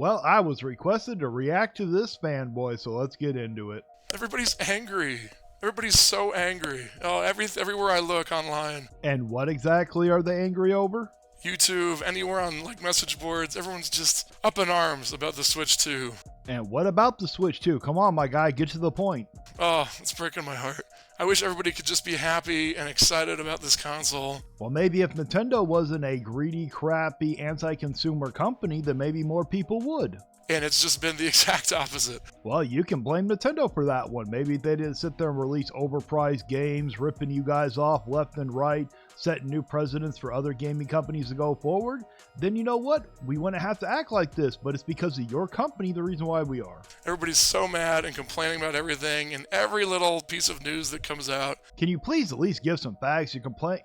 Well, I was requested to react to this fanboy, so let's get into it. Everybody's angry. Everybody's so angry. Oh, everywhere I look online. And what exactly are they angry over? YouTube, anywhere on like message boards, everyone's just up in arms about the Switch 2. And what about the Switch 2? Come on, my guy, get to the point. Oh, it's breaking my heart. I wish everybody could just be happy and excited about this console. Well, maybe if Nintendo wasn't a greedy, crappy, anti-consumer company, then maybe more people would. And it's just been the exact opposite. Well, you can blame Nintendo for that one. Maybe they didn't sit there and release overpriced games, ripping you guys off left and right, setting new precedents for other gaming companies to go forward. Then you know what? We wouldn't have to act like this, but it's because of your company the reason why we are. Everybody's so mad and complaining about everything and every little piece of news that comes out. Can you please at least give some facts?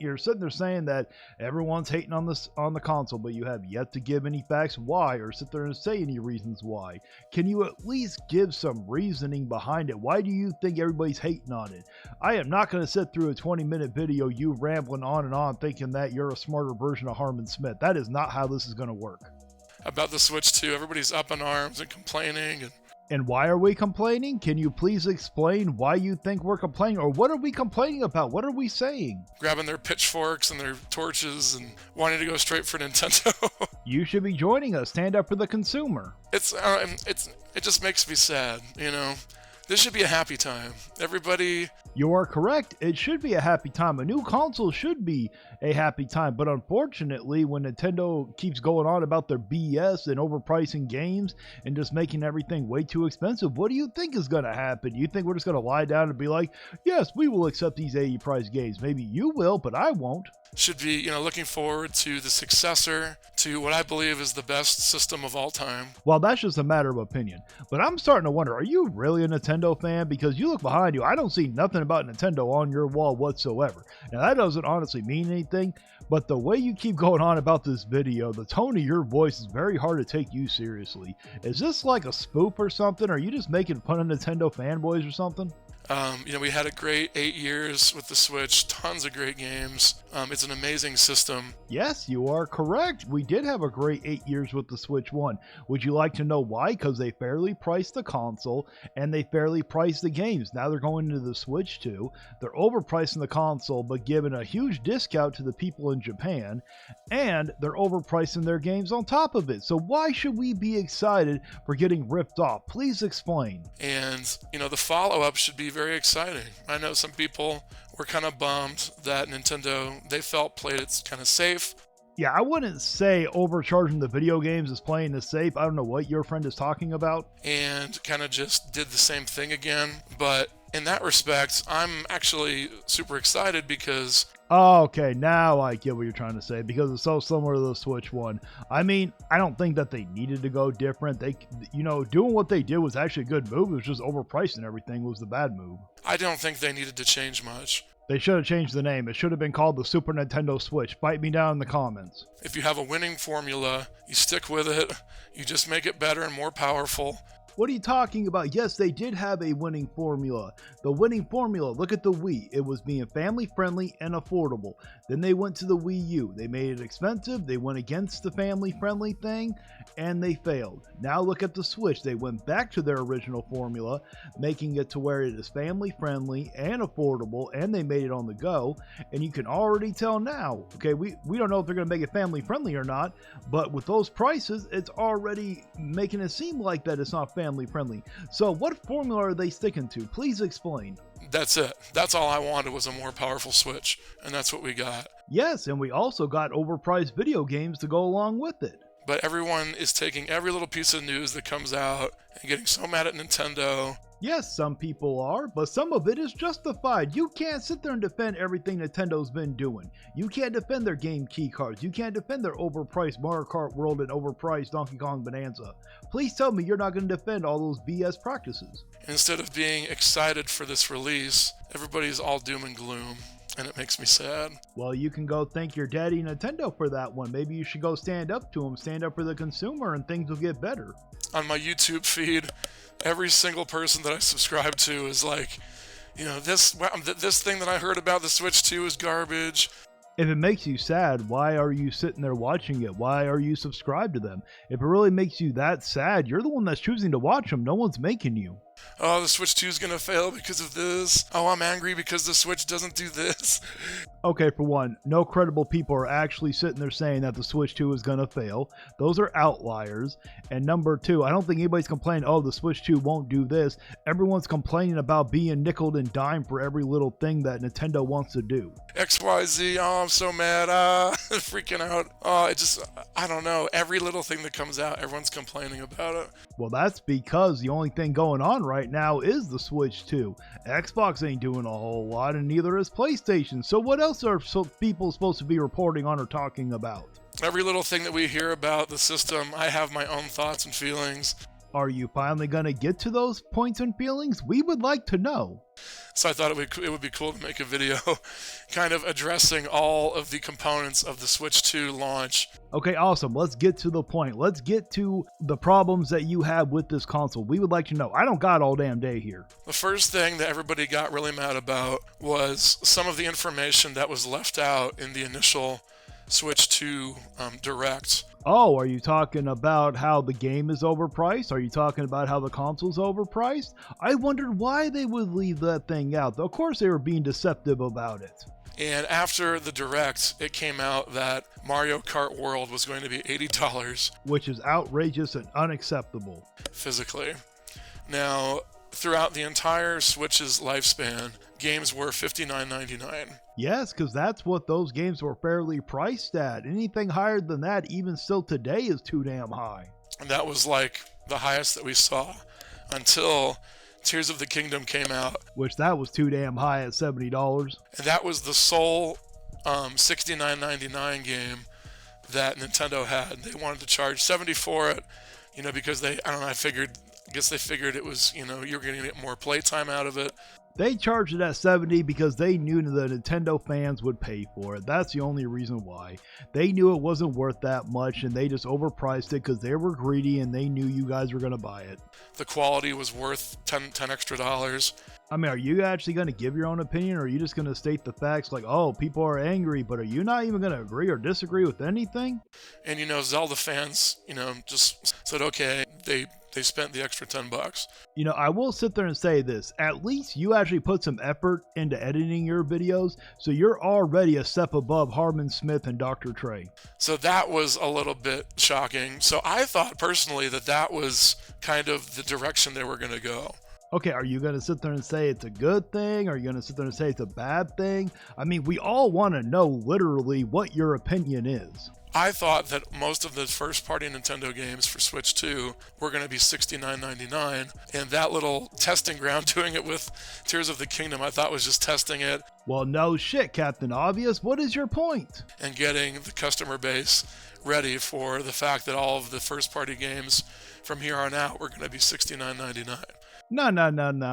You're sitting there saying that everyone's hating on the console, but you have yet to give any facts why, or sit there and say any reasons why. Can you at least give some reasoning behind it? Why do you think everybody's hating on it? I am not going to sit through a 20-minute video you rambling on and on thinking that you're a smarter version of Harmon Smith. That is not how this is going to work. About the Switch 2, everybody's up in arms and complaining. And why are we complaining? Can you please explain why you think we're complaining? Or what are we complaining about? What are we saying? Grabbing their pitchforks and their torches and wanting to go straight for Nintendo. You should be joining us. Stand up for the consumer. It just makes me sad, you know. This should be a happy time. Everybody... You are correct. It should be a happy time. A new console should be a happy time. But unfortunately, when Nintendo keeps going on about their BS and overpricing games and just making everything way too expensive, what do you think is going to happen? You think we're just going to lie down and be like, yes, we will accept these 80 price games. Maybe you will, but I won't. Should be, you know, looking forward to the successor to what I believe is the best system of all time. Well, that's just a matter of opinion. But I'm starting to wonder, are you really a Nintendo fan? Because you look behind you, I don't see nothing about Nintendo on your wall whatsoever. Now, that doesn't honestly mean anything, but the way you keep going on about this video, the tone of your voice is very hard to take you seriously. Is this like a spoof or something? Are you just making fun of Nintendo fanboys or something? You know, we had a great 8 years with the Switch, tons of great games. It's an amazing system. Yes, you are correct. We did have a great 8 years with the Switch 1. Would you like to know why? Because they fairly priced the console and they fairly priced the games. Now they're going into the Switch 2. They're overpricing the console but giving a huge discount to the people in Japan, and they're overpricing their games on top of it. So why should we be excited for getting ripped off? Please explain. And, you know, the follow-up should be very exciting. I know some people were kind of bummed that Nintendo, they felt, played it kind of safe. Yeah, I wouldn't say overcharging the video games is playing it safe. I don't know what your friend is talking about. And kind of just did the same thing again. But in that respect, I'm actually super excited because... Oh, okay, now I get what you're trying to say, because it's so similar to the Switch 1. I mean, I don't think that they needed to go different. They, you know, doing what they did was actually a good move. It was just overpricing everything was the bad move. I don't think they needed to change much. They should have changed the name. It should have been called the Super Nintendo Switch. Bite me down in the comments. If you have a winning formula, you stick with it. You just make it better and more powerful. What are you talking about? Yes, they did have a winning formula. The winning formula, look at the Wii. It was being family friendly and affordable. Then they went to the Wii U. They made it expensive. They went against the family friendly thing and they failed. Now look at the Switch. They went back to their original formula, making it to where it is family friendly and affordable, and they made it on the go. And you can already tell now, okay, we don't know if they're going to make it family friendly or not, but with those prices, it's already making it seem like that it's not family friendly. So what formula are they sticking to? Please explain. That's it. That's all I wanted, was a more powerful Switch, and that's what we got. Yes, and we also got overpriced video games to go along with it. But everyone is taking every little piece of news that comes out and getting so mad at Nintendo. Yes, some people are, but some of it is justified. You can't sit there and defend everything Nintendo's been doing. You can't defend their game key cards. You can't defend their overpriced Mario Kart World and overpriced Donkey Kong Bonanza. Please tell me you're not going to defend all those BS practices. Instead of being excited for this release, everybody's all doom and gloom, and it makes me sad. Well, you can go thank your daddy Nintendo for that one. Maybe you should go stand up to him, stand up for the consumer, and things will get better. On my YouTube feed, every single person that I subscribe to is like, you know, this thing that I heard about the Switch 2 is garbage. If it makes you sad, why are you sitting there watching it? Why are you subscribed to them? If it really makes you that sad, you're the one that's choosing to watch them. No one's making you. Oh, the Switch 2 is going to fail because of this. Oh, I'm angry because the Switch doesn't do this. Okay, for one, no credible people are actually sitting there saying that the Switch 2 is going to fail. Those are outliers. And number two, I don't think anybody's complaining, oh, the Switch 2 won't do this. Everyone's complaining about being nickeled and dimed for every little thing that Nintendo wants to do. XYZ, oh, I'm so mad, freaking out. Oh, I don't know. Every little thing that comes out, everyone's complaining about it. Well, that's because the only thing going on right now is the Switch 2. Xbox ain't doing a whole lot, and neither is PlayStation. So what else are people supposed to be reporting on or talking about? Every little thing that we hear about the system, I have my own thoughts and feelings. Are you finally going to get to those points and feelings? We would like to know. So I thought it would be cool to make a video kind of addressing all of the components of the Switch 2 launch. Okay, awesome. Let's get to the point. Let's get to the problems that you have with this console. We would like to know. I don't got all damn day here. The first thing that everybody got really mad about was some of the information that was left out in the initial Switch 2 Direct. Oh, are you talking about how the game is overpriced? Are you talking about how the console's overpriced? I wondered why they would leave that thing out. Of course they were being deceptive about it. And after the Direct, it came out that Mario Kart World was going to be $80. Which is outrageous and unacceptable. Physically. Now, throughout the entire Switch's lifespan, games were $59.99. Yes, because that's what those games were fairly priced at. Anything higher than that, even still today, is too damn high. And that was like the highest that we saw until Tears of the Kingdom came out. Which that was too damn high at $70. And that was the sole $69.99 game that Nintendo had. They wanted to charge $70 for it, because I guess they figured it was, you were going to get more playtime out of it. They charged it at $70 because they knew the Nintendo fans would pay for it. That's the only reason why. They knew it wasn't worth that much, and they just overpriced it because they were greedy and they knew you guys were going to buy it. The quality was worth $10 extra. I mean, are you actually going to give your own opinion, or are you just going to state the facts like, oh, people are angry, but are you not even going to agree or disagree with anything? And, Zelda fans, just said, okay, they spent the extra $10. I will sit there and say this. At least you actually put some effort into editing your videos, so you're already a step above Harmon Smith and Dr. Trey. So that was a little bit shocking. So I thought personally that was kind of the direction they were going to go. Okay, are you going to sit there and say it's a good thing? Are you going to sit there and say it's a bad thing? I mean, we all want to know literally what your opinion is. I thought that most of the first-party Nintendo games for Switch 2 were going to be $69.99, and that little testing ground doing it with Tears of the Kingdom, I thought was just testing it. Well, no shit, Captain Obvious. What is your point? And getting the customer base ready for the fact that all of the first-party games from here on out were going to be $69.99. No.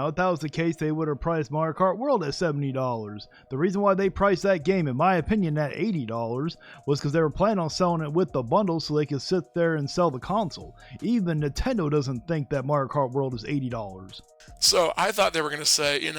If that was the case, they would have priced Mario Kart World at $70. The reason why they priced that game, in my opinion, at $80 was because they were planning on selling it with the bundle so they could sit there and sell the console. Even Nintendo doesn't think that Mario Kart World is $80. So I thought they were going to say,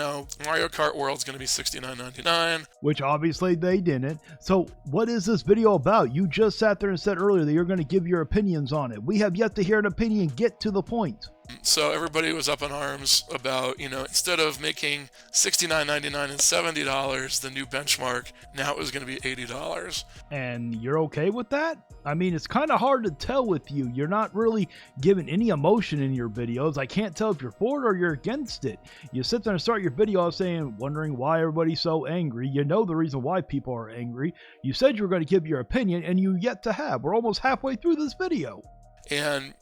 Mario Kart World's going to be $69.99. Which obviously they didn't. So what is this video about? You just sat there and said earlier that you're going to give your opinions on it. We have yet to hear an opinion. Get to the point. So everybody was up in arms about, instead of making $69.99 and $70, the new benchmark, now it was going to be $80. And you're okay with that? I mean, it's kind of hard to tell with you. You're not really giving any emotion in your videos. I can't tell if you're for it or you're against it. You sit there and start your video off wondering why everybody's so angry. You know the reason why people are angry. You said you were going to give your opinion, and you yet to have. We're almost halfway through this video. And,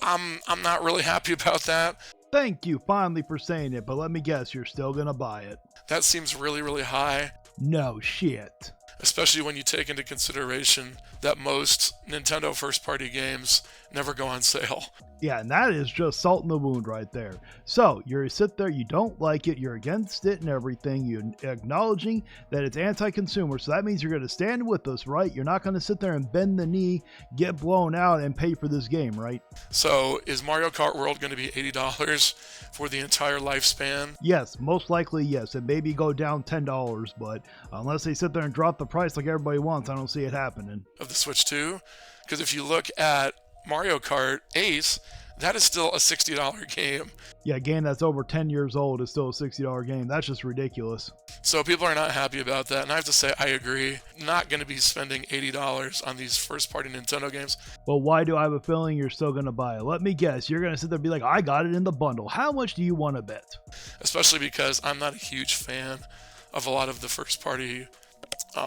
I'm not really happy about that. Thank you finally for saying it, but let me guess, you're still gonna buy it. That seems really, really high. No shit. Especially when you take into consideration that most Nintendo first-party games never go on sale. Yeah, and that is just salt in the wound right there. So you sit there, you don't like it, you're against it and everything, you're acknowledging that it's anti-consumer, so that means you're going to stand with us, right? You're not going to sit there and bend the knee, get blown out, and pay for this game, right? So is Mario Kart World going to be $80 for the entire lifespan? Yes, most likely yes, and maybe go down $10, but unless they sit there and drop the price like everybody wants, I don't see it happening. Of the Switch 2? Because if you look at Mario Kart Ace, that is still a $60 game. Yeah, a game that's over 10 years old is still a $60 game. That's just ridiculous. So people are not happy about that, and I have to say I agree. Not going to be spending $80 on these first-party Nintendo games. Well, why do I have a feeling you're still going to buy it? Let me guess. You're going to sit there and be like, I got it in the bundle. How much do you want to bet? Especially because I'm not a huge fan of a lot of the first-party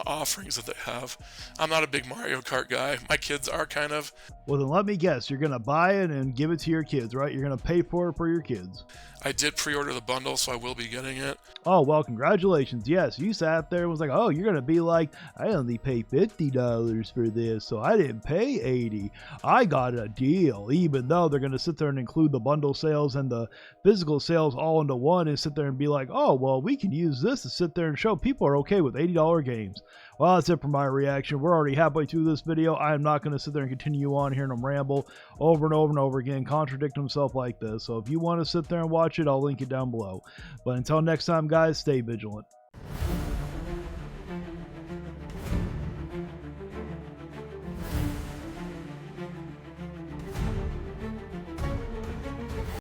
offerings that they have. I'm not a big Mario Kart guy. My kids are kind of. Well, then let me guess. You're going to buy it and give it to your kids, right? You're going to pay for it for your kids. I did pre-order the bundle, so I will be getting it. Oh, well, congratulations. Yes, you sat there and was like, oh, you're going to be like, I only paid $50 for this, so I didn't pay $80. I got a deal, even though they're going to sit there and include the bundle sales and the physical sales all into one and sit there and be like, oh, well, we can use this to sit there and show people are okay with $80 games. Well, that's it for my reaction. We're already halfway through this video. I am not going to sit there and continue on hearing them ramble over and over and over again, contradict himself like this. So if you want to sit there and watch it, I'll link it down below. But until next time, guys, stay vigilant.